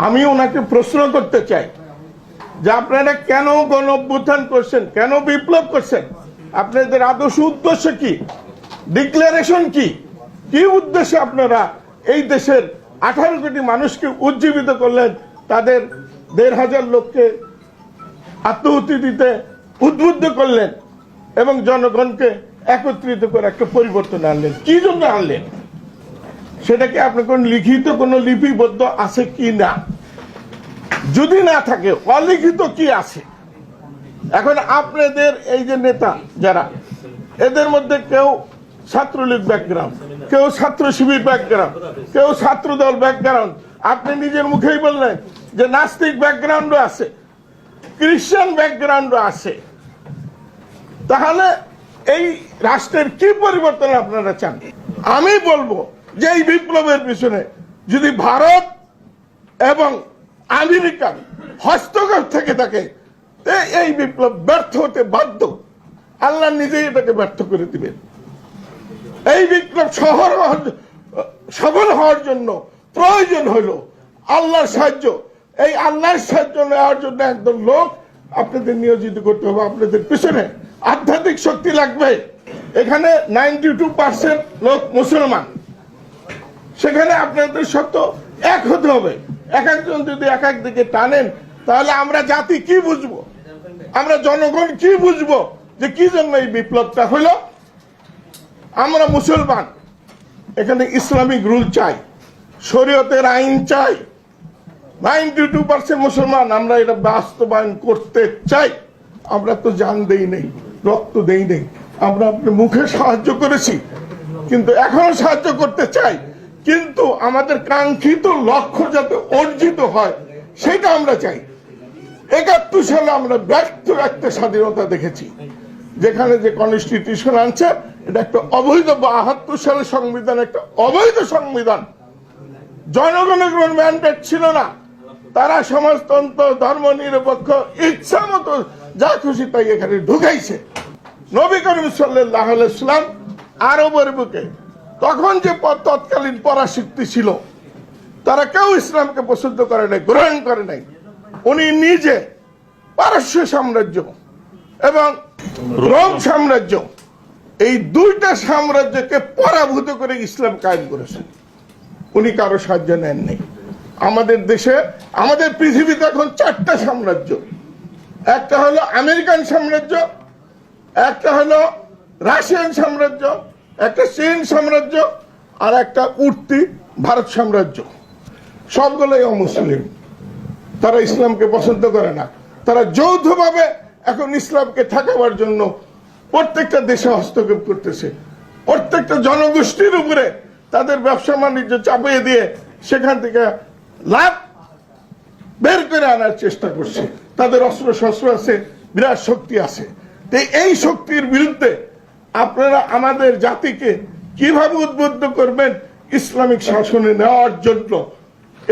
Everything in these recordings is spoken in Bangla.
আমি ওনাকে প্রশ্ন করতে চাই যে আপনারা কেন গণ অভ্যুত্থান করছেন, কেন বিপ্লব করছেন, আপনাদের আদর্শ উদ্দেশ্য কি, ডিক্লারেশন কি, কি উদ্দেশ্যে আপনারা এই দেশের 18 কোটি মানুষকে উজ্জীবিত করলেন, তাদের 1,500 লোককে আত্মহত্যা দিতে উদ্বুদ্ধ করলেন এবং জনগণকে একত্রিত করে একটা পরিবর্তন আনলেন, কি জন্য আনলেন? সেটা কি আপনার কোন লিখিত কোন লিপিবদ্ধ আছে কি না? যদি না থাকে অলিখিত কি আছে? এখন আপনাদের এই যে নেতা যারা, এদের মধ্যে কেউ ছাত্রলীগ ব্যাকগ্রাউন্ড, কেউ ছাত্র শিবির ব্যাকগ্রাউন্ড, কেউ ছাত্র দল ব্যাকগ্রাউন্ড, আপনি নিজের মুখেই বললেন যে নাস্তিক ব্যাকগ্রাউন্ডও আছে, খ্রিস্টান ব্যাকগ্রাউন্ডও আছে। তাহলে এই রাষ্ট্রের কি পরিবর্তন আপনারা চান? আমি বলবো যে এই বিপ্লবের পিছনে যদি ভারত এবং আমেরিকার হস্তক্ষেপ থেকে থাকে, এই বিপ্লব ব্যর্থ হতে বাধ্য। আল্লাহ নিজেই এটাকে ব্যর্থ করে দিবেন। এই বিপ্লব সফল হওয়ার জন্য প্রয়োজন হলো আল্লাহর সাহায্য। এই আল্লাহর সাহায্য নেওয়ার জন্য একদম লোক আপনাদের নিয়োজিত করতে হবে। আপনাদের পিছনে আধ্যাত্মিক শক্তি লাগবে। এখানে 92% লোক মুসলমান, সেখানে আপনাদের সত্য এক হতে হবে। এক একজন যদি এক এক দিকে টানেন, তাহলে আমরা জাতি কি বুঝবো, আমরা জনগণ কি বুঝবো যে কি জন্য এই বিপ্লবটা হলো? আমরা মুসলমান, এখানে ইসলামিক রুল চাই, শরীয়তের আইন চাই। 92% মুসলমান, আমরা এটা বাস্তবায়ন করতে চাই। আমরা তো জান দেই নেই, রক্ত দেই নেই, আমরা আপনার মুখে সাহায্য করেছি, কিন্তু এখনো সাহায্য করতে চাই। কিন্তু আমাদের কাঙ্ক্ষিত লক্ষ্য যাতে অর্জিত হয় সেটা আমরা চাই। 71 সালে আমরা ব্যর্থ একটা স্বাধীনতা দেখেছি, যেখানে যে কনস্টিটিউশন আনছে এটা একটা অবৈধ, 72 সালের সংবিধান একটা অবৈধ সংবিধান। জনগণের কোনো ম্যান্ডেট ছিল না, তারা সমাজতন্ত্র, ধর্ম নিরপেক্ষ, ইচ্ছা মতো যা খুশি তাই এখানে ঢুকাইছে। নবী করিম সাল্লাল্লাহু আলাইহি ওয়াসাল্লাম আরবের বুকে তখন যে তৎকালীন পরাশক্তি ছিল, তারা কেউ ইসলামকে পছন্দ করে নাই, গ্রহণ করে নাই। উনি নিজে পারস্য সাম্রাজ্য এবং রোম সাম্রাজ্য, এই দুইটা সাম্রাজ্যকে পরাভূত করে ইসলাম কায়েম করেছেন। উনি কারো সাহায্য নেন নাই। আমাদের দেশে, আমাদের পৃথিবীতে এখন 4টা সাম্রাজ্য। একটা হলো আমেরিকান সাম্রাজ্য, একটা হলো রাশিয়ান সাম্রাজ্য, একটা চীন সাম্রাজ্য, আর একটা উঠতি ভারত সাম্রাজ্য। সবগুলোই অমুসলিম, তারা ইসলামকে পছন্দ করে না। তারা যৌথভাবে এখন ইসলামকে ঠেকাবার জন্য প্রত্যেকটা দেশে হস্তক্ষেপ করতেছে। প্রত্যেকটা জনগোষ্ঠীর উপরে তাদের ব্যবসা বাণিজ্য চাপিয়ে দিয়ে সেখান থেকে লাভ বের করে আনার চেষ্টা করছে। তাদের অস্ত্র শস্ত্র আছে, বিরাট শক্তি আছে। এই শক্তির বিরুদ্ধে আপনারা আমাদের জাতিকে কিভাবে উদ্বুদ্ধ করবেন ইসলামিক শাসনে নেওয়ার জন্য?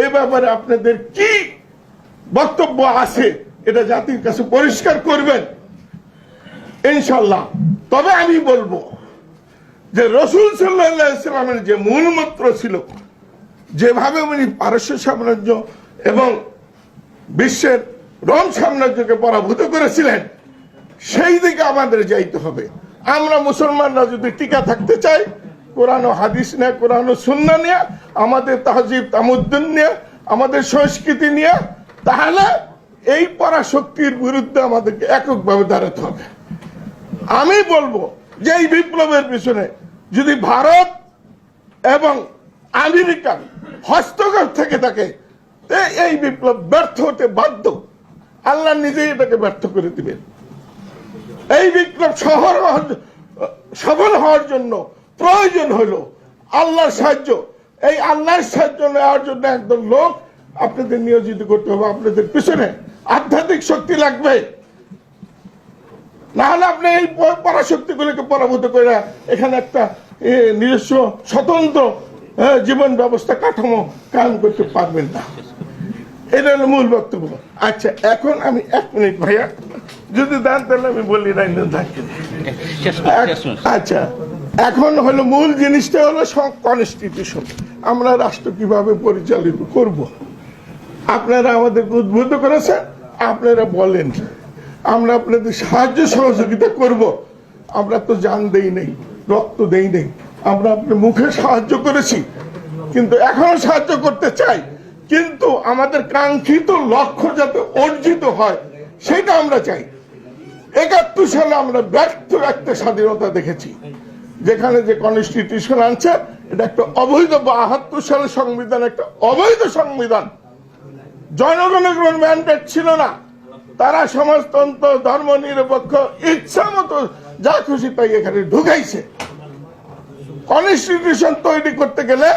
এ ব্যাপারে আপনাদের কি বক্তব্য আছে এটা জাতির কাছে পরিষ্কার করবেন ইনশাল্লাহ। তবে আমি বলবো যে রাসূল সাল্লাল্লাহু আলাইহি ওয়াসাল্লামের যে মূল মন্ত্র ছিল, যেভাবে উনি পারস্য সাম্রাজ্য এবং বিশ্বের রোম সাম্রাজ্যকে পরাভূত করেছিলেন, সেই দিকে আমাদের যাইতে হবে। আমরা মুসলমানরা যদি টিকা থাকতে চাই, কোরআন ও হাদিস নিয়ে, কোরআন ও সুন্নাহ নিয়ে, আমাদের তাহজিব তামুদ্দুন নিয়ে, আমাদের সংস্কৃতি নিয়ে, তাহলে এই পরাশক্তির বিরুদ্ধে আমাদেরকে এককভাবে দাঁড়াতে হবে। আমি বলবো যে এই বিপ্লবের পিছনে যদি ভারত এবং আমেরিকার হস্তক্ষেপ থেকে থাকে, এই বিপ্লব ব্যর্থ হতে বাধ্য। আল্লাহ নিজেই এটাকে ব্যর্থ করে দিবেন। এই বিপ্লব সফল হওয়ার জন্য প্রয়োজন হলো আল্লাহর সাহায্য। এই আল্লাহর সাহায্য নেওয়ার জন্য একদম লোক আপনাদের নিয়োজিত করতে হবে। আপনাদের পিছনে আধ্যাত্মিক শক্তি লাগবে, না হলে আপনি এই পরাশক্তিগুলোকে পরাভূত করে এখানে একটা নিজস্ব স্বতন্ত্র জীবন ব্যবস্থা কাঠামো কায়েম করতে পারবেন না। এটা হলো মূল বক্তব্য। আচ্ছা, এখন আমি 1 মিনিট ভাইয়া যদি দেন তাহলে আমি বলি রাইন থাকি। আচ্ছা, এখন হলো মূল জিনিসটা হলো কনস্টিটিউশন। আমরা রাষ্ট্র কিভাবে পরিচালিত করব। আপনারা আমাদেরকে উদ্বুদ্ধ করেছেন, আপনারা বলেন, আমরা আপনাদের সাহায্য সহযোগিতা করব। আমরা তো জান দেই নেই, রক্ত দেই নেই, আমরা আপনার মুখে সাহায্য করেছি, কিন্তু এখনো সাহায্য করতে চাই। কিন্তু আমাদের কাঙ্ক্ষিত লক্ষ্য যাতে অর্জিত হয় সেটা আমরা চাই। ৭১ সালে আমরা ব্যর্থ একটা স্বাধীনতা দেখেছি, যেখানে যে কনস্টিটিউশন আনছে এটা একটা অবৈধ, ৭২ সালের সংবিধান একটা অবৈধ সংবিধান। জনগণের কোন ম্যান্ডেট ছিল না, তারা সমাজতন্ত্র, ধর্ম নিরপেক্ষ, ইচ্ছা মতো যা খুশি তাই এখানে ঢুকাইছে। কনস্টিটিউশন তৈরি করতে গেলে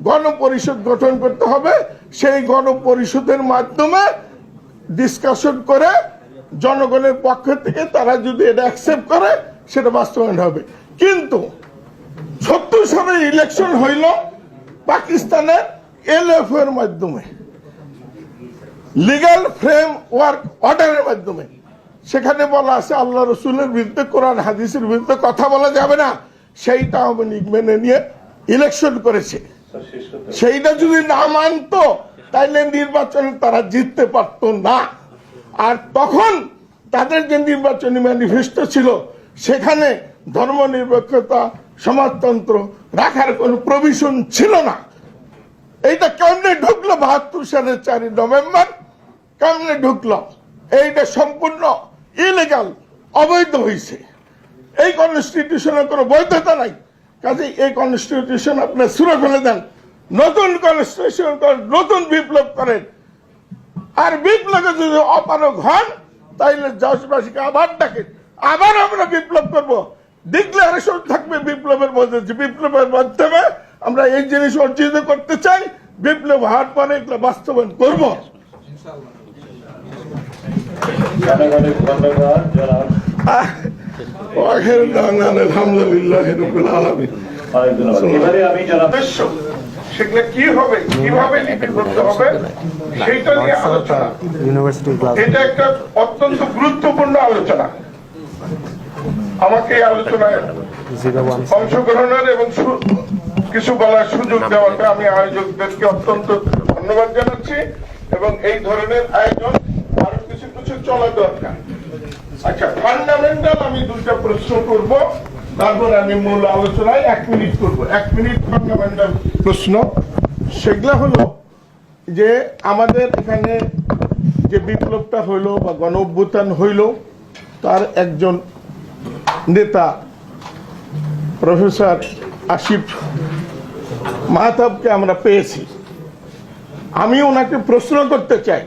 গণপরিষদ গঠন করতে হবে, সেই গণপরিষদের মাধ্যমে ডিসকাশন করে জনগণের পক্ষ থেকে তারা যদি এটা অ্যাকসেপ্ট করে সেটা বাস্তবায়ন হবে। কিন্তু ৭০ সালের ইলেকশন হইল পাকিস্তানের LF এর মাধ্যমে, লিগ্যাল ফ্রেম ওয়ার্ক অর্ডারের মাধ্যমে। সেখানে বলা আছে আল্লাহ রসুলের বিরুদ্ধে, কোরআন হাদিসের বিরুদ্ধে কথা বলা যাবে না, সেইটা আওয়ামী লীগ মেনে নিয়ে ইলেকশন করেছে। সেইটা যদি না মানতো তাইলে নির্বাচনে তারা জিততে পারতো না। আর তখন তাদের যে নির্বাচনী ম্যানিফেস্টো ছিল সেখানে ধর্ম নিরপেক্ষতা, সমাজতন্ত্র রাখার কোনো প্রভিশন ছিল না। এইটা কেমনে ঢুকলো ৭২ সালের ৪ নভেম্বর? কেমনে ঢুকলো? এইটা সম্পূর্ণ ইলিগাল, অবৈধ হয়েছে। এই কনস্টিটিউশনের কোনো বৈধতা নাই। কাজে এই কনস্টিটিউশন আপনি ছুঁড়ে ফেলে দেন, নতুন কনস্টিটিউশন করেন, নতুন বিপ্লব করেন। আর বিপ্লবে যদি অপারগ হন তাইলে দেশবাসীকে আবার ডাকেন, আবার আমরা বিপ্লব করব। ডিক্লারেশন থাকবে বিপ্লবের মধ্যে, যে বিপ্লবের মাধ্যমে আমরা এই জিনিস অর্জিত করতে চাই, বিপ্লব হওয়ার পরে এগুলো বাস্তবায়ন করবো। আলহামদুলিল্লাহ রাব্বিল আলামিন। সেগুলো কি হবে, কিভাবে লিপিবদ্ধ হবে সেইটা নিয়ে আলোচনা। এটা একটা অত্যন্ত গুরুত্বপূর্ণ আলোচনা। আমাকে এই আলোচনায় অংশগ্রহণের এবং কিছু বলার সুযোগ দেওয়াতে আমি আয়োজকদেরকে অত্যন্ত ধন্যবাদ জানাচ্ছি। এবং এই ধরনের আয়োজন আরো কিছু কিছু চলা দরকার। আচ্ছা, ফান্ডামেন্টাল আমি 2টা প্রশ্ন করব, তারপর আমি মূল আলোচনায় 1 মিনিট করব। 1 মিনিট ফান্ডামেন্টাল প্রশ্ন। সেগুলা হলো যে আমাদের এখানে যে বিপ্লবটা হইলো বা গণ অভ্যুত্থান হইল, তার একজন নেতা প্রফেসর আসিফ মাহতাবকে আমরা পেয়েছি। আমি ওনাকে প্রশ্ন করতে চাই,